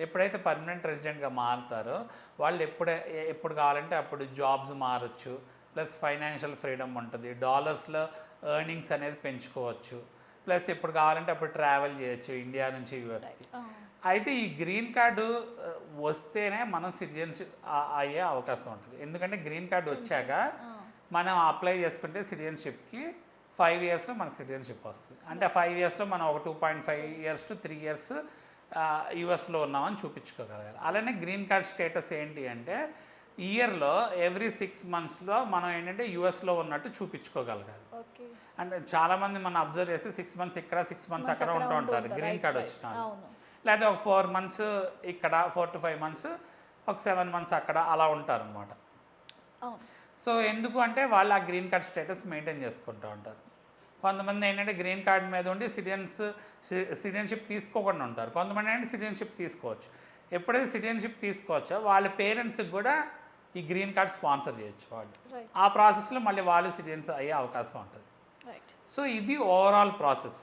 ఎప్పుడైతే పర్మనెంట్ రెసిడెంట్గా మారుతారో వాళ్ళు ఎప్పుడు కావాలంటే అప్పుడు జాబ్స్ మారచ్చు, ప్లస్ ఫైనాన్షియల్ ఫ్రీడమ్ ఉంటుంది, డాలర్స్లో ఎర్నింగ్స్ అనేది పెంచుకోవచ్చు, ప్లస్ ఎప్పుడు కావాలంటే అప్పుడు ట్రావెల్ చేయొచ్చు ఇండియా నుంచి యూఎస్కి. అయితే ఈ గ్రీన్ కార్డు వస్తేనే మనం సిటిజన్షిప్ అయ్యే అవకాశం ఉంటుంది. ఎందుకంటే గ్రీన్ కార్డు వచ్చాక మనం అప్లై చేసుకుంటే సిటిజన్షిప్కి 5 ఇయర్స్లో మనకు సిటిజన్షిప్ వస్తుంది. అంటే 5 ఇయర్స్లో మనం ఒక 2.5 ఇయర్స్ టు 3 ఇయర్స్ యూఎస్లో ఉన్నామని చూపించుకోగలగాలి. అలానే గ్రీన్ కార్డ్ స్టేటస్ ఏంటి అంటే ఇయర్లో ఎవ్రీ 6 మంత్స్లో మనం ఏంటంటే యూఎస్లో ఉన్నట్టు చూపించుకోగలగాలి. అంటే చాలామంది మనం అబ్జర్వ్ చేసి 6 మంత్స్ ఇక్కడ 6 మంత్స్ అక్కడ ఉంటూ ఉంటారు గ్రీన్ కార్డ్ వచ్చిన, లేదా ఒక 4 మంత్స్ ఇక్కడ 4 to 5 మంత్స్, ఒక 7 మంత్స్ అక్కడ అలా ఉంటారు అనమాట. సో ఎందుకు అంటే వాళ్ళు ఆ గ్రీన్ కార్డ్ స్టేటస్ మెయింటైన్ చేసుకుంటూ ఉంటారు. కొంతమంది ఏంటంటే గ్రీన్ కార్డ్ మీద ఉండి సిటిజన్షిప్ తీసుకోకుండా ఉంటారు. కొంతమంది ఏంటంటే సిటిజన్షిప్ తీసుకోవచ్చు. ఎప్పుడైతే సిటిజన్షిప్ తీసుకోవచ్చో వాళ్ళ పేరెంట్స్కి కూడా ఈ గ్రీన్ కార్డ్ స్పాన్సర్ చేయొచ్చు వాళ్ళు. ఆ ప్రాసెస్లో మళ్ళీ వాళ్ళు సిటిజన్స్ అయ్యే అవకాశం ఉంటుంది. సో ఇది ఓవరాల్ ప్రాసెస్.